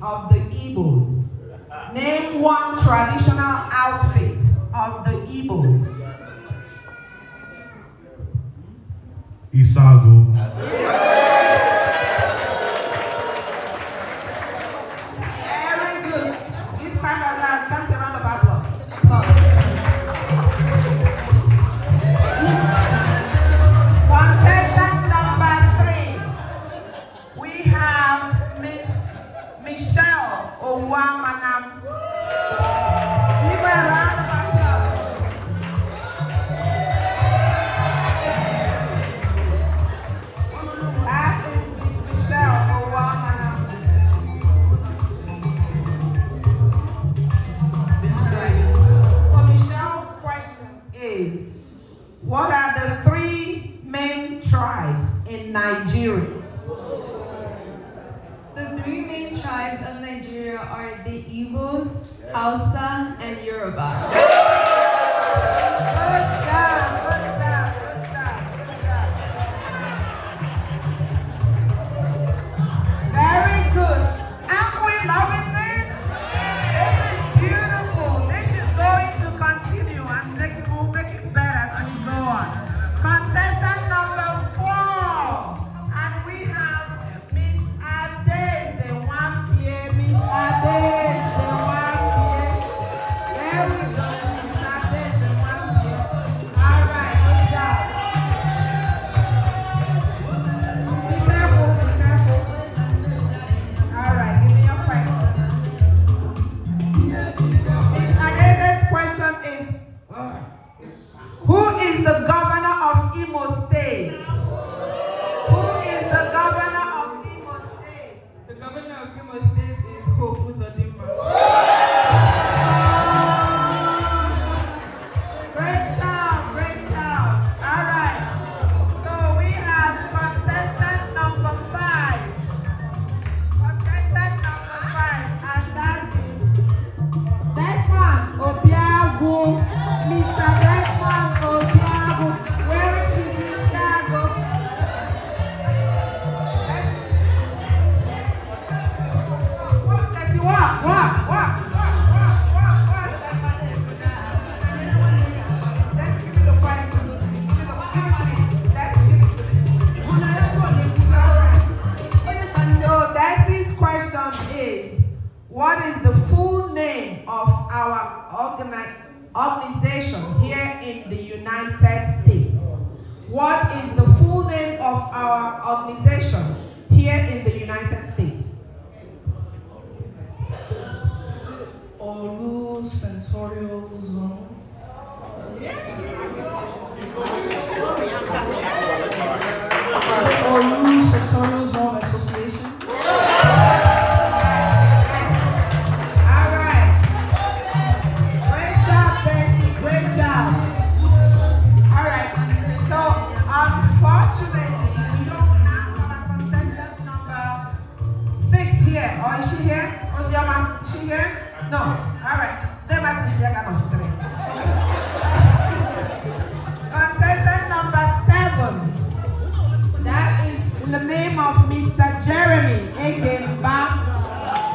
of the Igbos. Name one traditional outfit of the Igbos. Isago. Very good. Give Pamela comes a round of applause. Contestant number 3. We have Miss Michelle Owamanam. Give her a round of applause. That is Miss Michelle Owamanam. So Michelle's question is, what are the 3 main tribes in Nigeria? The 3 main tribes of Nigeria are the Igbos, Hausa, and Yoruba. Good job, good job, good job, good job. Very good. Aren't we loving this? This is beautiful. This is going to continue and we'll make it better as we go on. Contestant number 4. And we have Miss Dezz, one pie, Miss Dezz, one pie. There we go, Miss Dezz, one pie. All right, good job. Be careful, be careful. All right, give me your question. Miss Dezz's question is, who is the governor of Imo State? Who is the governor of Imo State? The governor of Imo State is Hope Uzodimma. Great job, great job. All right. So we have contestant number 5. Contestant number 5, and that is Desmond Obiago. Mr. Desmond Obiago. Where is Chicago? Walk, Tessie, walk, walk, walk, walk, walk, walk, walk. Let's give me the question. Give it to me. Let's give it to me. So Dezzy's question is, what is the full name of our organization here in the United States? What is the full name of our organization here in the United States? Orlu Senatorial Zone. Is it Orlu Senatorial Zone Association? All right. Great job, Dezzy. Great job. All right. So, unfortunately, we don't have our contestant number 6 here. Or is she here? Was your mom? Is she here? No. All right. Then my please, I got 3. Contestant number 7. That is in the name of Mr. Jeremy Egemba.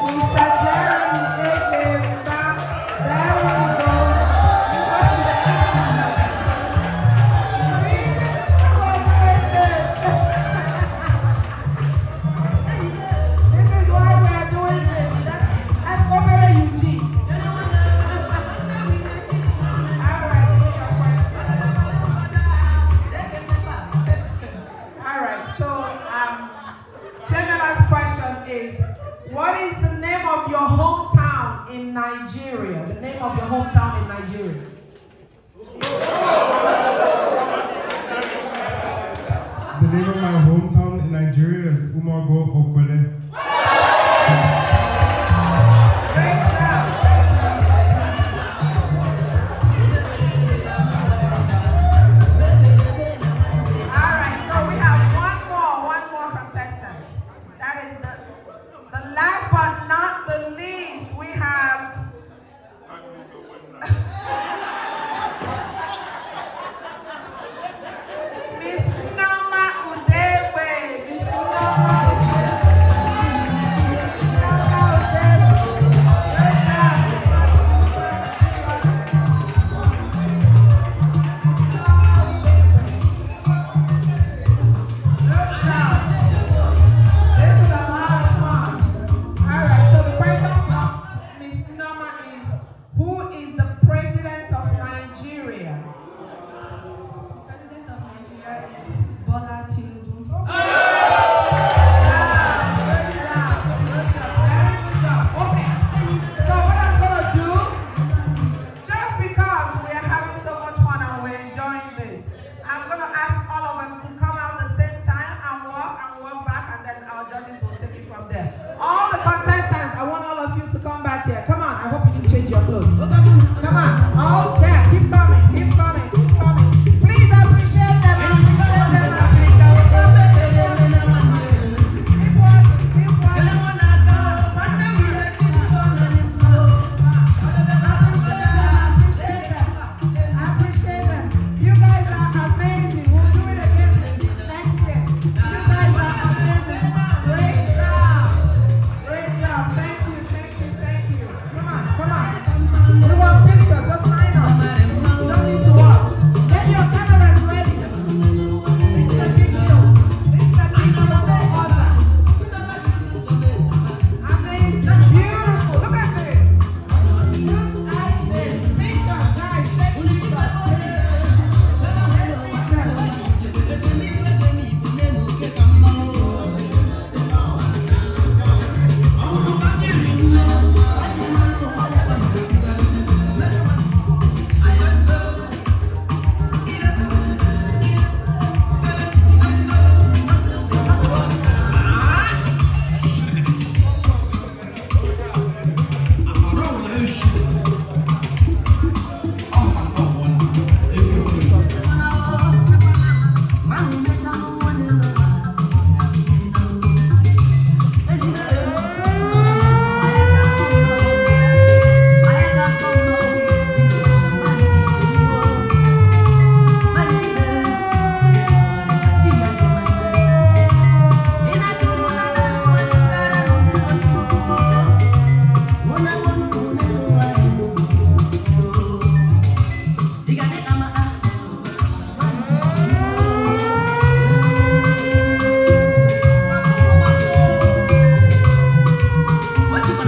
Mr. Jeremy Egemba. There we go. This is why we are doing this. That's Opera Eugene. All right, give me your question. All right, so Shemela's question is, what is the name of your hometown in Nigeria? The name of your hometown in Nigeria. The name of my hometown in Nigeria is Umago Okwele. Great job. All right, so we have one more contestant. That is the last but not the least. We have Miss Noma Udewe. Miss Noma Udewe.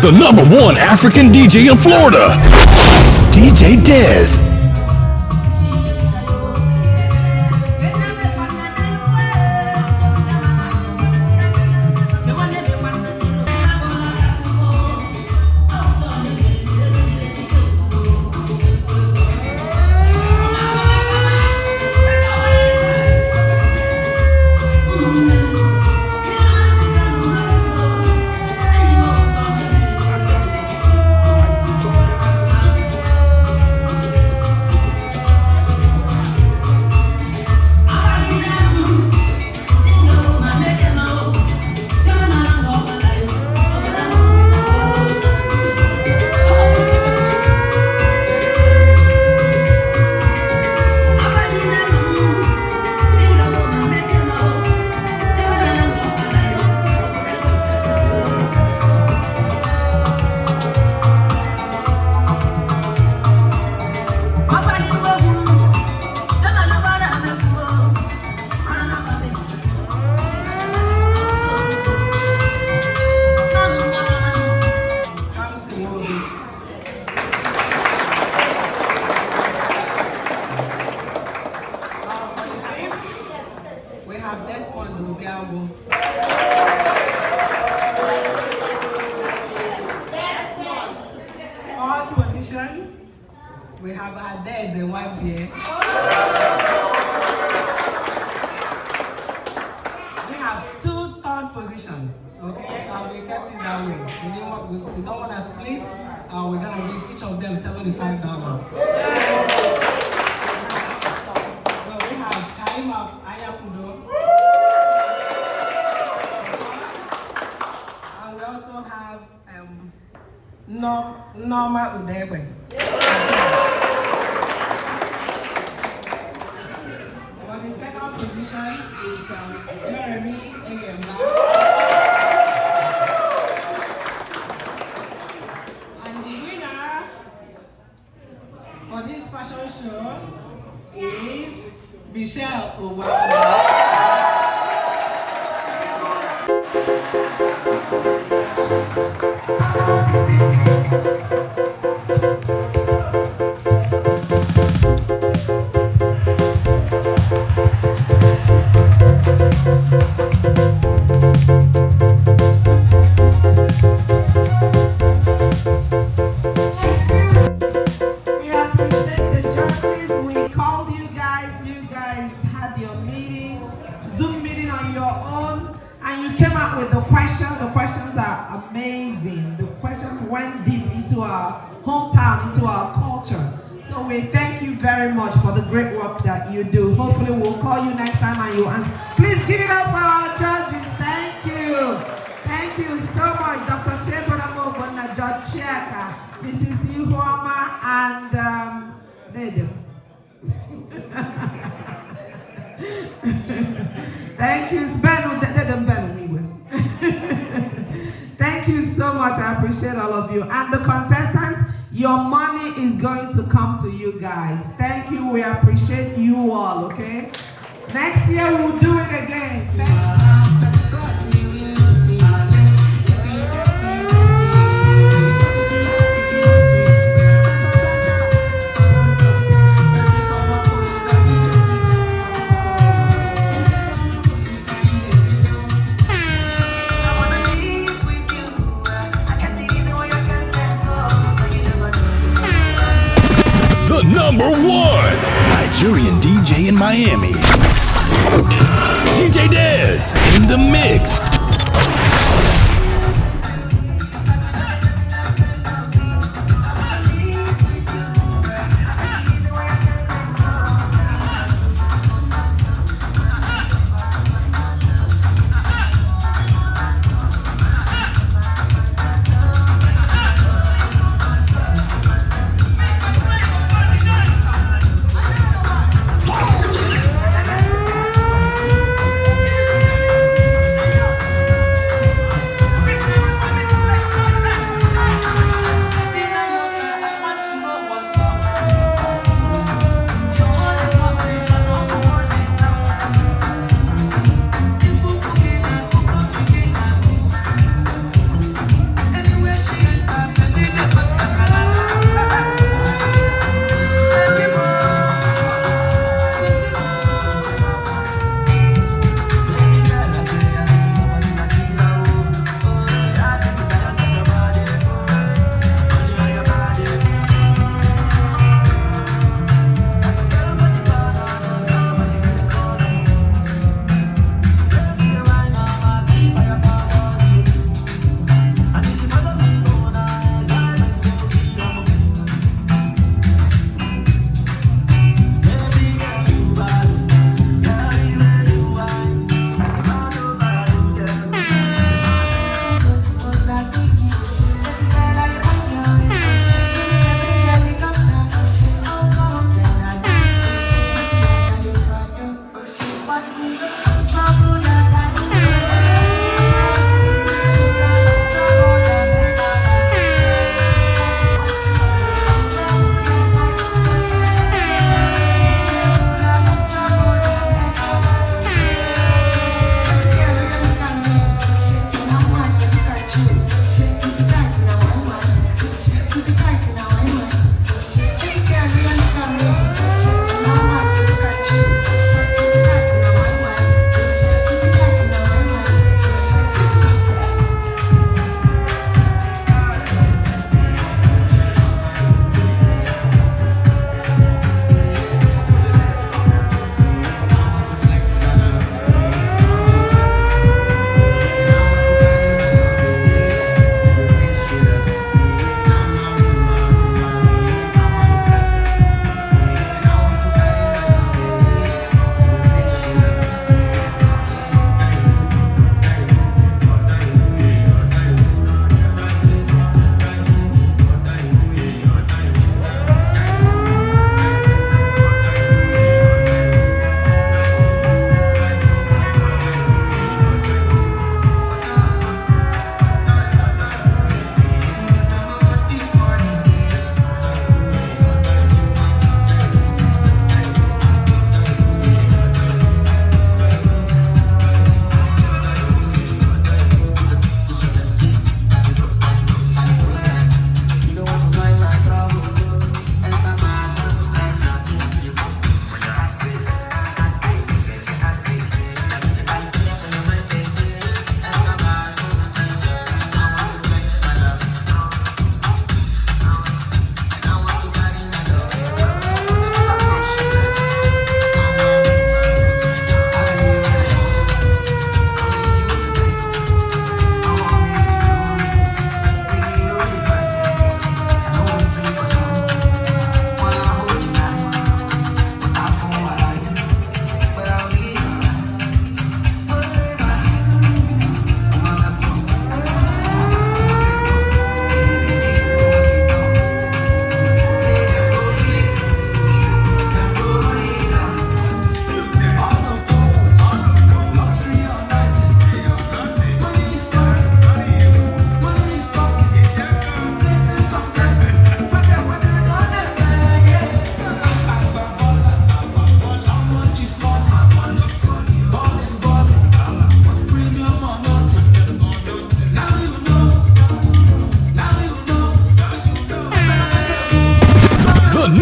the #1 African DJ in Florida, DJ Dezz. We have Dezz on the album. Fourth position, we have Dezz in YBA. We have 2 third positions, okay? And we kept it that way. We don't want to split. We're gonna give each of them $75. So we have Kaima Ayakudo. And we also have Norma Udewe. For the second position is Jeremy Egemba. And the winner for this fashion show is Michelle Obama. With the questions are amazing. The questions went deep into our hometown, into our culture. So we thank you very much for the great work that you do. Hopefully we'll call you next time and you'll answer. Please give it up for our judges. Thank you. Thank you so much, Dr. Chebonamo Bona Judge Chiaka, Mrs. Ihuama, and Dede. Thank you, Thank you so much. I appreciate all of you. And the contestants, your money is going to come to you guys. Thank you. We appreciate you all, okay? Next year, we'll do it again. Thank you. The #1 Nigerian DJ in Miami, DJ Dezz in the mix.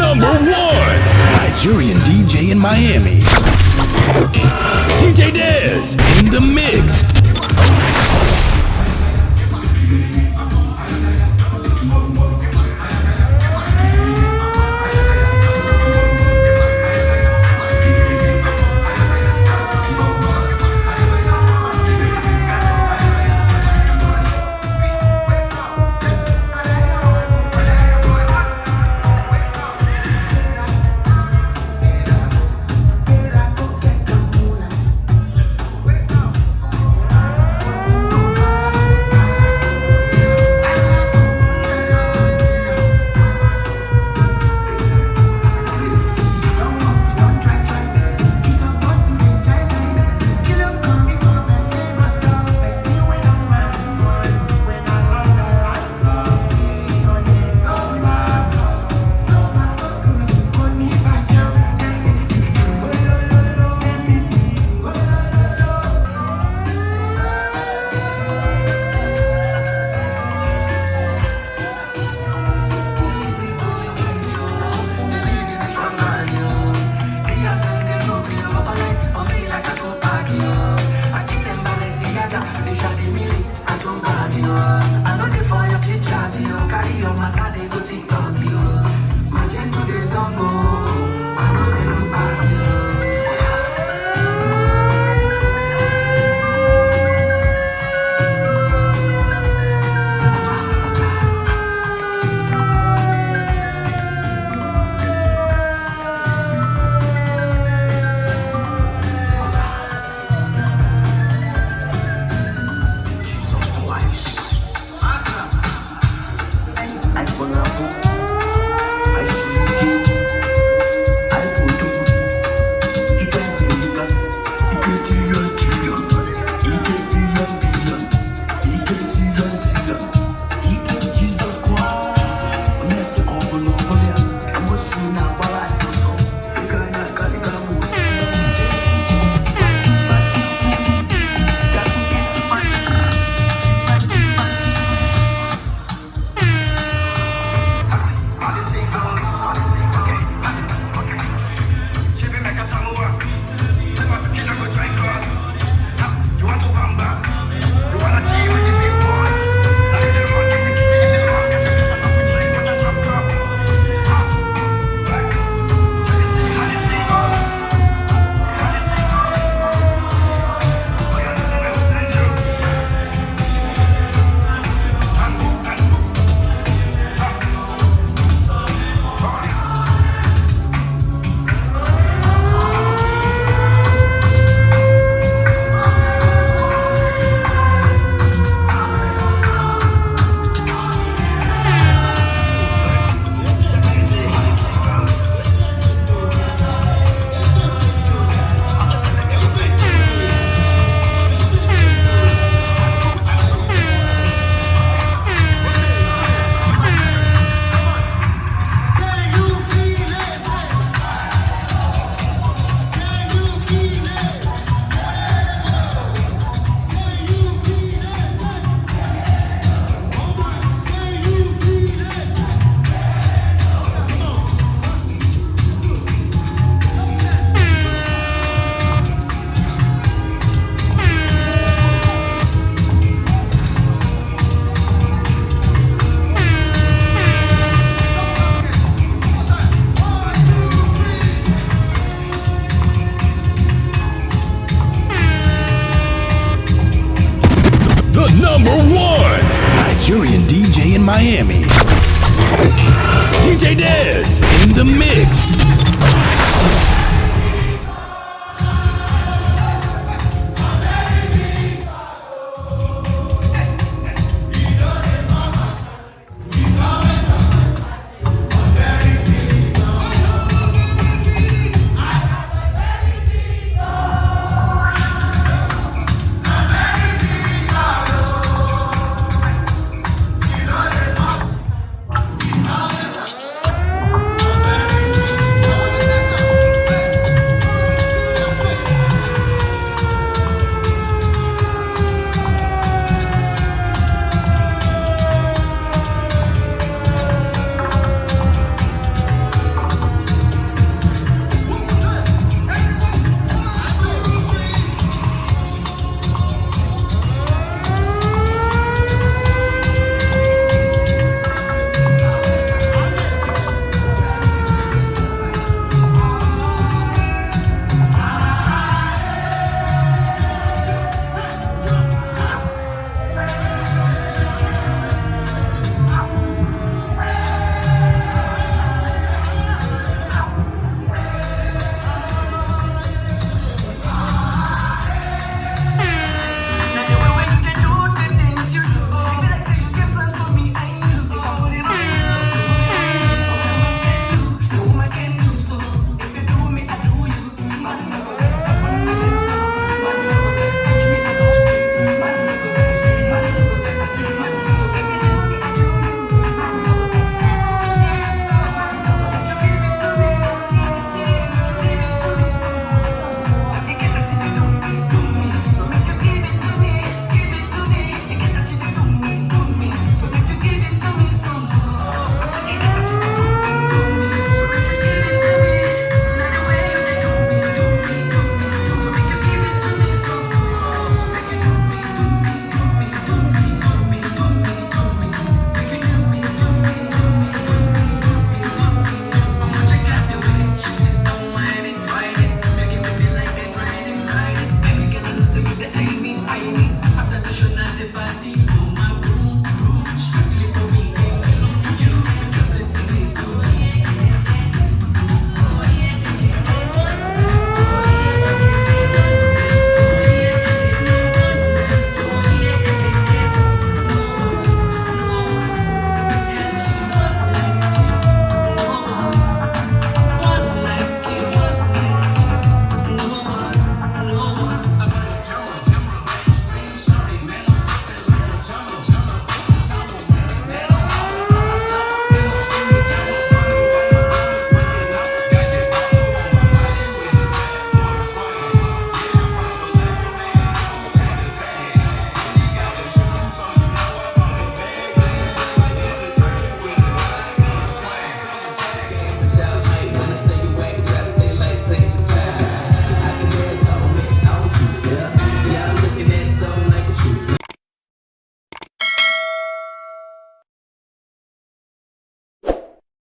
number one Nigerian DJ in Miami. DJ Dezz in the mix. Number one Nigerian DJ in Miami. DJ Dezz in the mix.